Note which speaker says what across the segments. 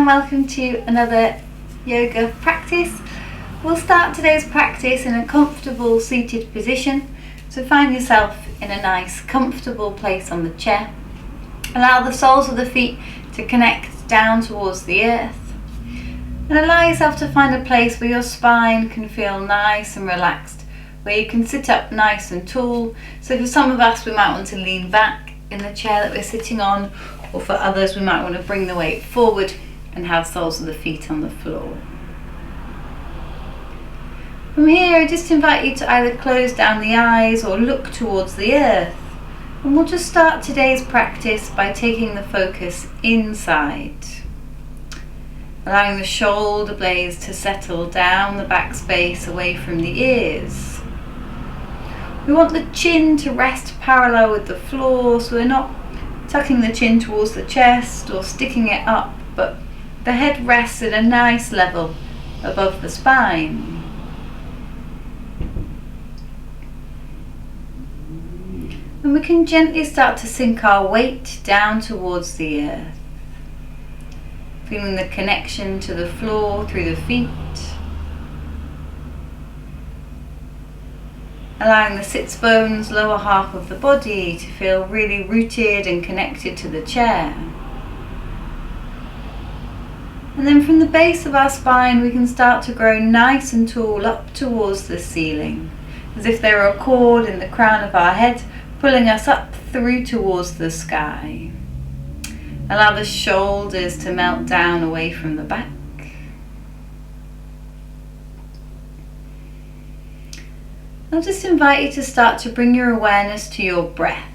Speaker 1: and welcome to another yoga practice. We'll start today's practice in a comfortable seated position. So find yourself in a nice comfortable place on the chair. Allow the soles of the feet to connect down towards the earth. And allow yourself to find a place where your spine can feel nice and relaxed, where you can sit up nice and tall. So for some of us, we might want to lean back in the chair that we're sitting on, or for others, we might want to bring the weight forward and have soles of the feet on the floor. From here, I just invite you to either close down the eyes or look towards the earth. And we'll just start today's practice by taking the focus inside. Allowing the shoulder blades to settle down the back space away from the ears. We want the chin to rest parallel with the floor, so we're not tucking the chin towards the chest or sticking it up, but the head rests at a nice level above the spine. And we can gently start to sink our weight down towards the earth, feeling the connection to the floor through the feet, allowing the sits bones, lower half of the body, to feel really rooted and connected to the chair. And then from the base of our spine, we can start to grow nice and tall up towards the ceiling, as if there were a cord in the crown of our head pulling us up through towards the sky. Allow the shoulders to melt down away from the back. I'll just invite you to start to bring your awareness to your breath.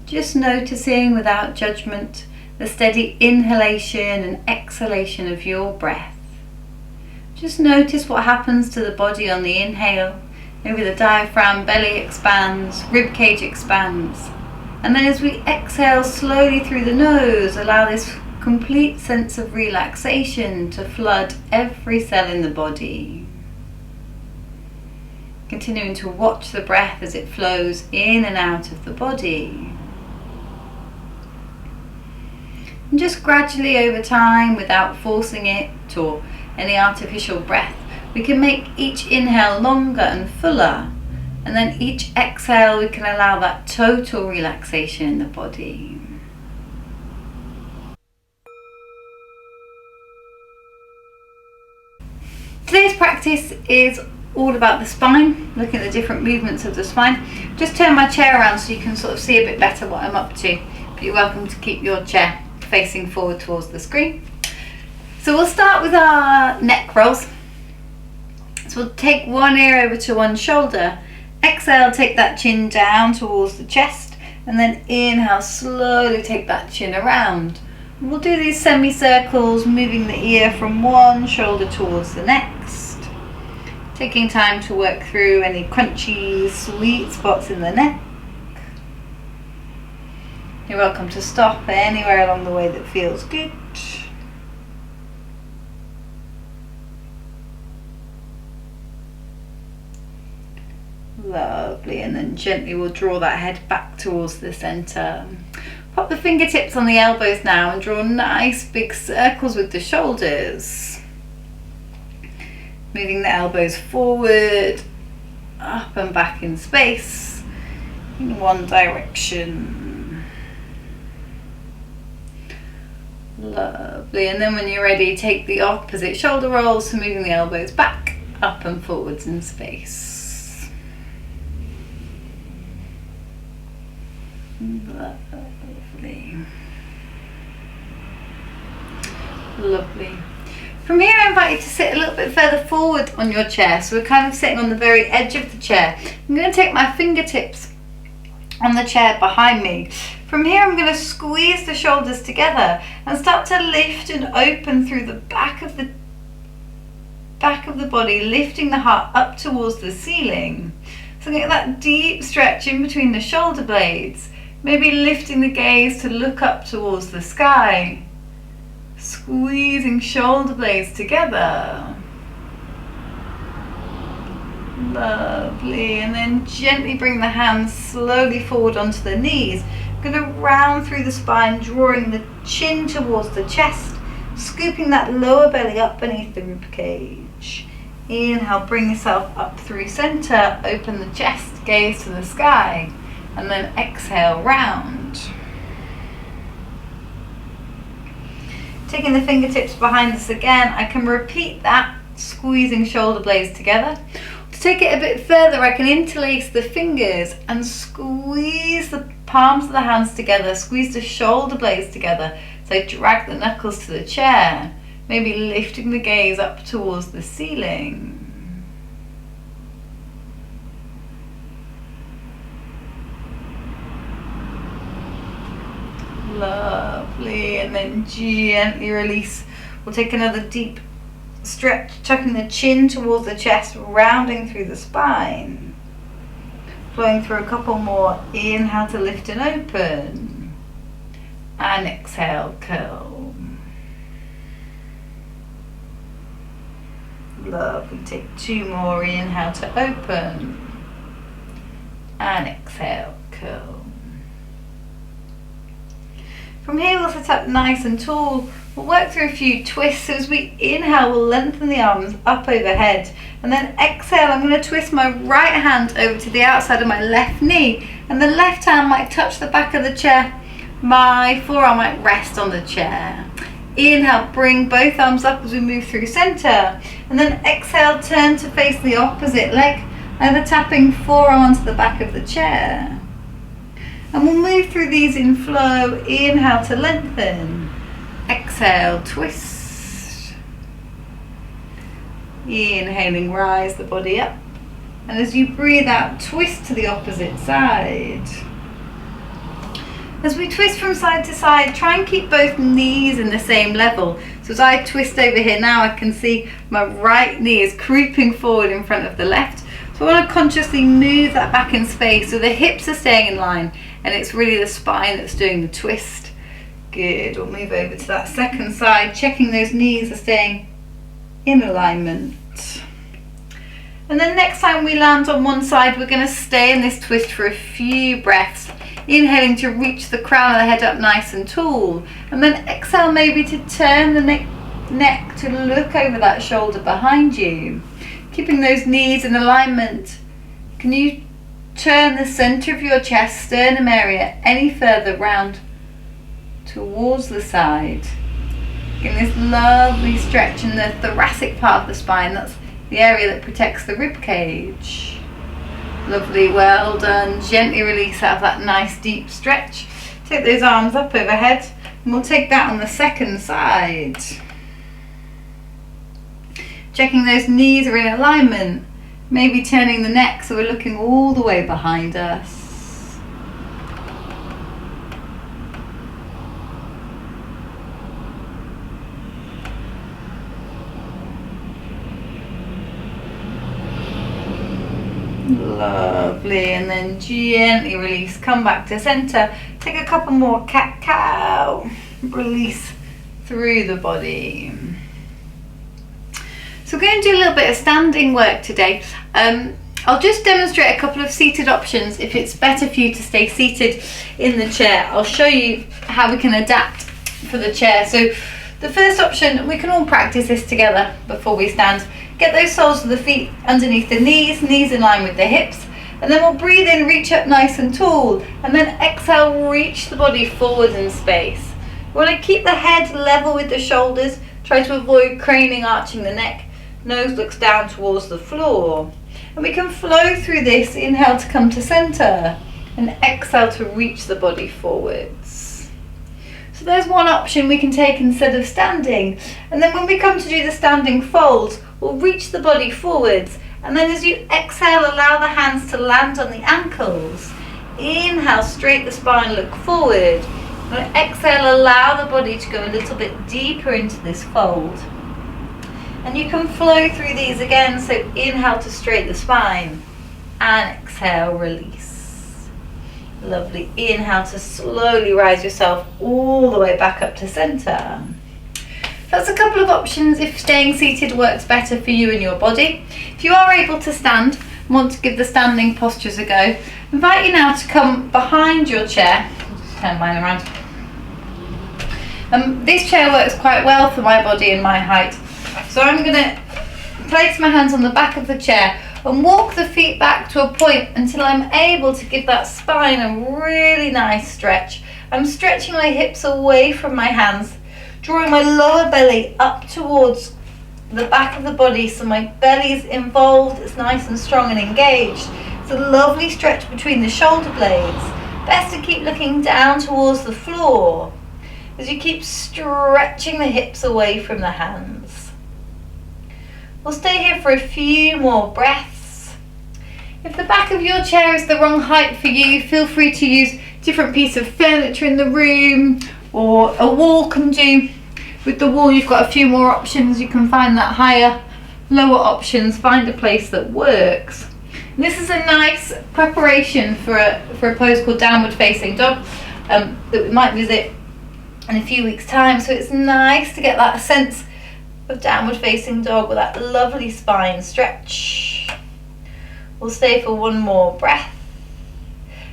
Speaker 1: Just noticing without judgment the steady inhalation and exhalation of your breath. Just notice what happens to the body on the inhale. Maybe the diaphragm, belly expands, rib cage expands. And then as we exhale slowly through the nose, allow this complete sense of relaxation to flood every cell in the body. Continuing to watch the breath as it flows in and out of the body. And just gradually over time, without forcing it or any artificial breath, we can make each inhale longer and fuller. And then each exhale, we can allow that total relaxation in the body. Today's practice is all about the spine, looking at the different movements of the spine. Just turn my chair around so you can sort of see a bit better what I'm up to. But you're welcome to keep your chair facing forward towards the screen. So we'll start with our neck rolls. So we'll take one ear over to one shoulder. Exhale, take that chin down towards the chest, and then inhale, slowly take that chin around. We'll do these semicircles, moving the ear from one shoulder towards the next. Taking time to work through any crunchy, sweet spots in the neck. You're welcome to stop anywhere along the way that feels good. Lovely, and then gently we'll draw that head back towards the center. Pop the fingertips on the elbows now and draw nice big circles with the shoulders. Moving the elbows forward, up and back in space, in one direction. Lovely, and then when you're ready, take the opposite shoulder rolls, so moving the elbows back, up and forwards in space. Lovely. Lovely. From here, I invite you to sit a little bit further forward on your chair. So we're kind of sitting on the very edge of the chair. I'm going to take my fingertips on the chair behind me. From here, I'm going to squeeze the shoulders together and start to lift and open through the back of the body, lifting the heart up towards the ceiling. So get that deep stretch in between the shoulder blades. Maybe lifting the gaze to look up towards the sky. Squeezing shoulder blades together. Lovely. And then gently bring the hands slowly forward onto the knees. I'm going to round through the spine, drawing the chin towards the chest, scooping that lower belly up beneath the rib cage. Inhale, bring yourself up through center, open the chest, gaze to the sky, and then exhale, round. Taking the fingertips behind us again, I can repeat that, squeezing shoulder blades together. To take it a bit further, I can interlace the fingers and squeeze the palms of the hands together, squeeze the shoulder blades together. So I drag the knuckles to the chair, maybe lifting the gaze up towards the ceiling. Lovely, and then gently release. We'll take another deep stretch, tucking the chin towards the chest, rounding through the spine. Flowing through a couple more. Inhale to lift and open. And exhale, curl. Lovely. Take two more. Inhale to open. And exhale, curl. From here we'll sit up nice and tall. We'll work through a few twists. So as we inhale, we'll lengthen the arms up overhead. And then exhale, I'm going to twist my right hand over to the outside of my left knee. And the left hand might touch the back of the chair. My forearm might rest on the chair. Inhale, bring both arms up as we move through center. And then exhale, turn to face the opposite leg, either tapping forearm onto the back of the chair. And we'll move through these in flow. Inhale to lengthen. Exhale, twist. Inhaling, rise the body up. And as you breathe out, twist to the opposite side. As we twist from side to side, try and keep both knees in the same level. So as I twist over here now, I can see my right knee is creeping forward in front of the left. So I want to consciously move that back in space so the hips are staying in line and it's really the spine that's doing the twist. Good. We'll move over to that second side, checking those knees are staying in alignment. And then next time we land on one side, we're going to stay in this twist for a few breaths. Inhaling to reach the crown of the head up nice and tall. And then exhale maybe to turn the neck to look over that shoulder behind you. Keeping those knees in alignment. Can you turn the center of your chest, sternum area, any further round towards the side? Getting this lovely stretch in the thoracic part of the spine. That's the area that protects the rib cage. Lovely, well done. Gently release out of that nice deep stretch. Take those arms up overhead and we'll take that on the second side. Checking those knees are in alignment. Maybe turning the neck so we're looking all the way behind us. Lovely, and then gently release, come back to center. Take a couple more cat-cow. Release through the body. So we're going to do a little bit of standing work today. I'll just demonstrate a couple of seated options. If it's better for you to stay seated in the chair, I'll show you how we can adapt for the chair. So the first option, we can all practice this together before we stand. Get those soles of the feet underneath the knees, knees in line with the hips. And then we'll breathe in, reach up nice and tall. And then exhale, reach the body forward in space. We want to keep the head level with the shoulders. Try to avoid craning, arching the neck. Nose looks down towards the floor. And we can flow through this. Inhale to come to center. And exhale to reach the body forwards. So there's one option we can take instead of standing. And then when we come to do the standing folds, we'll reach the body forwards. And then as you exhale, allow the hands to land on the ankles. Inhale, straight the spine, look forward. And exhale, allow the body to go a little bit deeper into this fold. And you can flow through these again. So inhale to straighten the spine. And exhale, release. Lovely. Inhale to slowly rise yourself all the way back up to center. That's a couple of options if staying seated works better for you and your body. If you are able to stand and want to give the standing postures a go, I invite you now to come behind your chair. I'll just turn mine around. This chair works quite well for my body and my height. So I'm going to place my hands on the back of the chair and walk the feet back to a point until I'm able to give that spine a really nice stretch. I'm stretching my hips away from my hands, drawing my lower belly up towards the back of the body so my belly is involved, it's nice and strong and engaged. It's a lovely stretch between the shoulder blades. Best to keep looking down towards the floor as you keep stretching the hips away from the hands. We'll stay here for a few more breaths. If the back of your chair is the wrong height for you, feel free to use different piece of furniture in the room, or a wall can do. With the wall you've got a few more options. You can find that higher, lower options, find a place that works. And this is a nice preparation for a pose called downward facing dog that we might visit in a few weeks time. So it's nice to get that sense of downward facing dog with that lovely spine stretch. We'll stay for one more breath.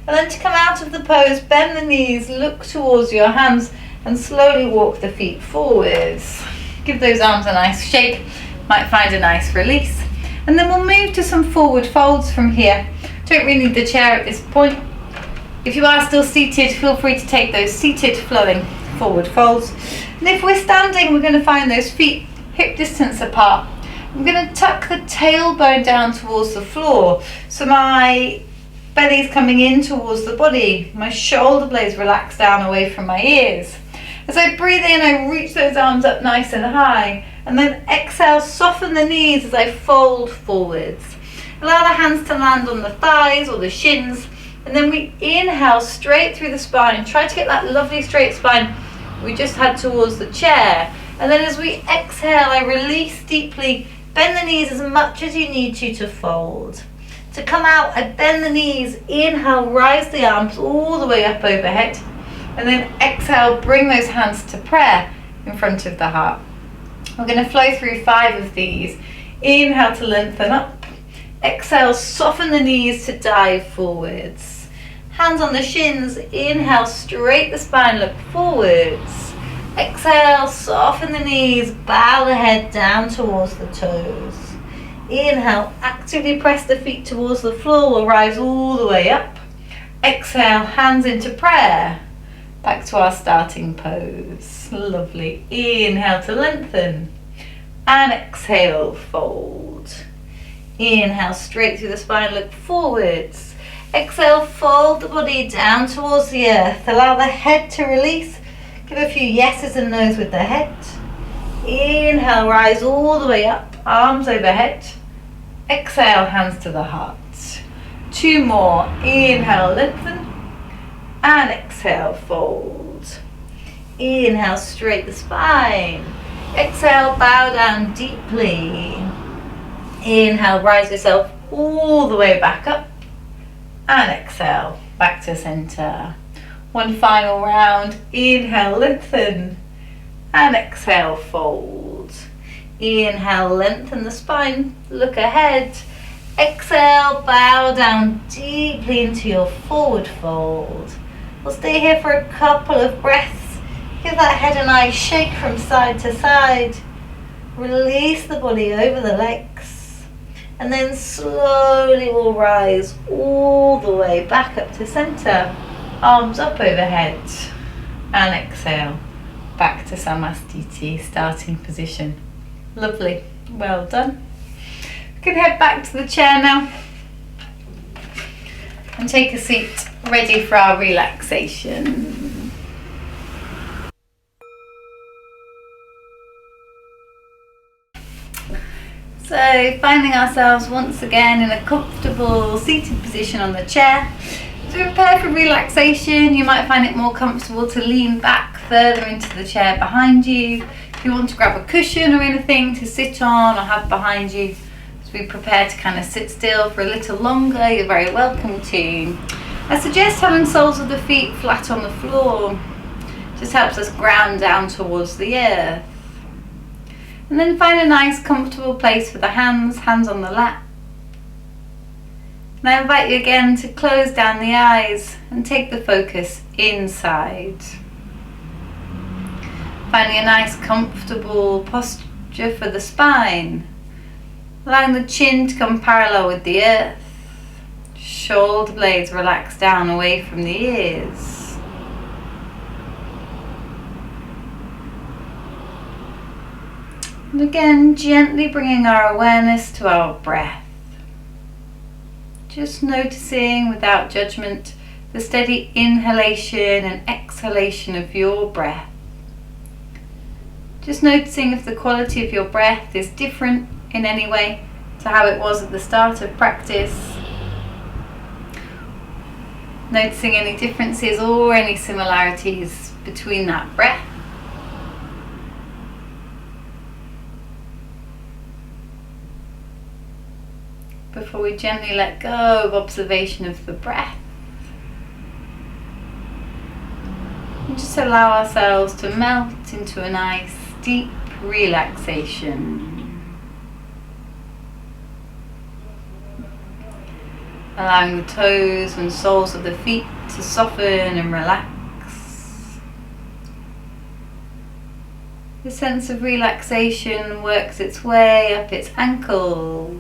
Speaker 1: And then to come out of the pose, bend the knees, look towards your hands and slowly walk the feet forwards. Give those arms a nice shake, might find a nice release. And then we'll move to some forward folds from here. Don't really need the chair at this point. If you are still seated, feel free to take those seated flowing forward folds. And if we're standing, we're going to find those feet hip distance apart. I'm going to tuck the tailbone down towards the floor so my belly's coming in towards the body. My shoulder blades relax down away from my ears. As I breathe in, I reach those arms up nice and high, and then exhale, soften the knees as I fold forwards. Allow the hands to land on the thighs or the shins, and then we inhale straight through the spine. Try to get that lovely straight spine we just had towards the chair. And then as we exhale, I release deeply, bend the knees as much as you need to fold. To come out, I bend the knees, inhale, rise the arms all the way up overhead, and then exhale, bring those hands to prayer in front of the heart. We're going to flow through 5 of these. Inhale to lengthen up, exhale, soften the knees to dive forwards. Hands on the shins, inhale, straight the spine, look forwards. Exhale, soften the knees, bow the head down towards the toes. Inhale, actively press the feet towards the floor, we'll rise all the way up. Exhale, hands into prayer. Back to our starting pose. Lovely. Inhale to lengthen. And exhale, fold. Inhale, straight through the spine, look forwards. Exhale, fold the body down towards the earth. Allow the head to release. Give a few yeses and nos with the head. Inhale, rise all the way up, arms overhead. Exhale, hands to the heart. 2 more. Inhale, lengthen. And exhale, fold. Inhale, straight the spine. Exhale, bow down deeply. Inhale, rise yourself all the way back up. And exhale, back to center. One final round. Inhale, lengthen. And exhale, fold. Inhale, lengthen the spine, look ahead. Exhale, bow down deeply into your forward fold. We'll stay here for a couple of breaths. Give that head a nice shake from side to side. Release the body over the legs. And then slowly we'll rise all the way back up to center. Arms up overhead. And exhale. Back to Samastiti, starting position. Lovely. Well done. We can head back to the chair now and take a seat, ready for our relaxation. So, finding ourselves once again in a comfortable seated position on the chair. To prepare for relaxation, you might find it more comfortable to lean back further into the chair behind you. If you want to grab a cushion or anything to sit on or have behind you, as we prepare to kind of sit still for a little longer, you're very welcome to. I suggest having soles of the feet flat on the floor. Just helps us ground down towards the earth. And then find a nice comfortable place for the hands on the lap. And I invite you again to close down the eyes and take the focus inside. Finding a nice comfortable posture for the spine. Allowing the chin to come parallel with the earth. Shoulder blades relax down away from the ears. And again, gently bringing our awareness to our breath. Just noticing without judgment the steady inhalation and exhalation of your breath. Just noticing if the quality of your breath is different in any way to how it was at the start of practice. Noticing any differences or any similarities between that breath. Before we gently let go of observation of the breath. And just allow ourselves to melt into a nice deep relaxation. Allowing the toes and soles of the feet to soften and relax. The sense of relaxation works its way up its ankles,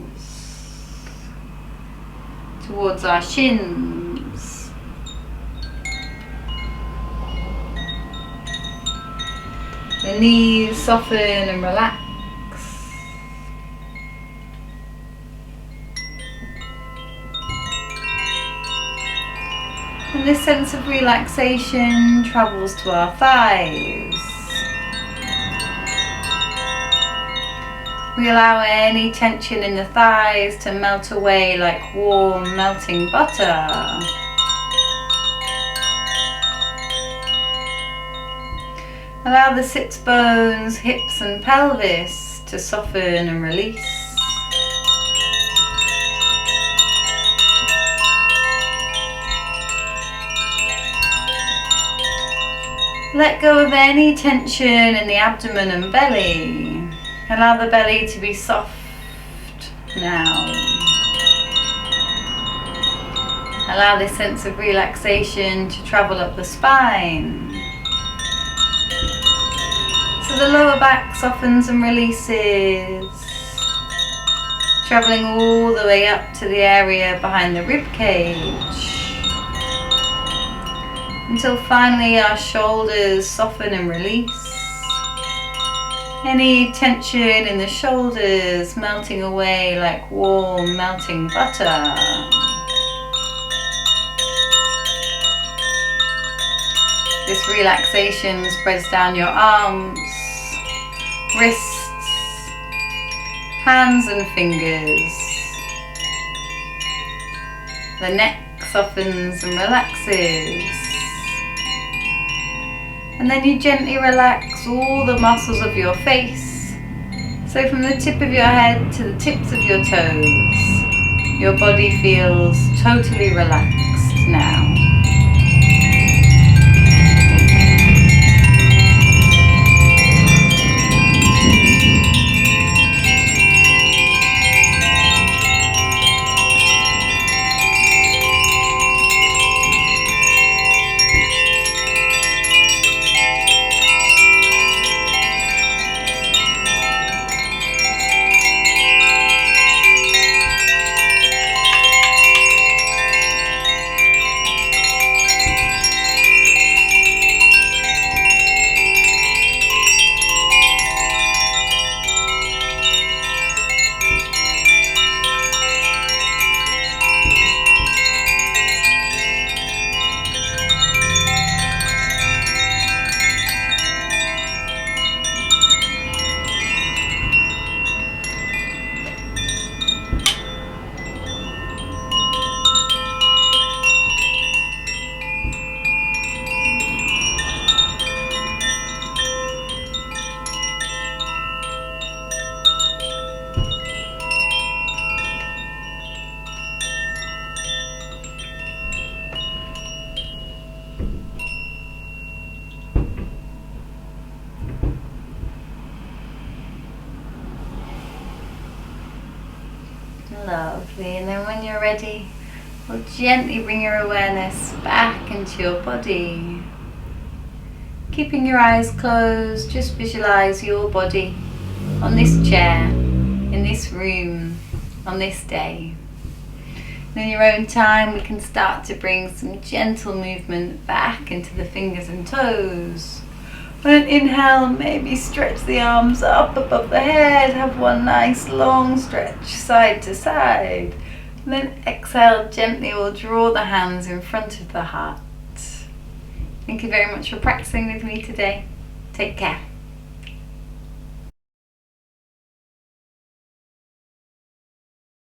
Speaker 1: towards our shins. The knees soften and relax. And this sense of relaxation travels to our thighs. We allow any tension in the thighs to melt away like warm melting butter. Allow the sits bones, hips and pelvis to soften and release. Let go of any tension in the abdomen and belly. Allow the belly to be soft now. Allow this sense of relaxation to travel up the spine. So the lower back softens and releases, traveling all the way up to the area behind the rib cage. Until finally our shoulders soften and release. Any tension in the shoulders melting away like warm melting butter. This relaxation spreads down your arms, wrists, hands and fingers. The neck softens and relaxes. And then you gently relax all the muscles of your face. So from the tip of your head to the tips of your toes, your body feels totally relaxed now. Lovely, and then when you're ready, we'll gently bring your awareness back into your body. Keeping your eyes closed, just visualize your body on this chair, in this room, on this day. And in your own time, we can start to bring some gentle movement back into the fingers and toes. On an inhale, maybe stretch the arms up above the head, have one nice long stretch side to side. And then exhale, gently we'll draw the hands in front of the heart. Thank you very much for practicing with me today. Take care.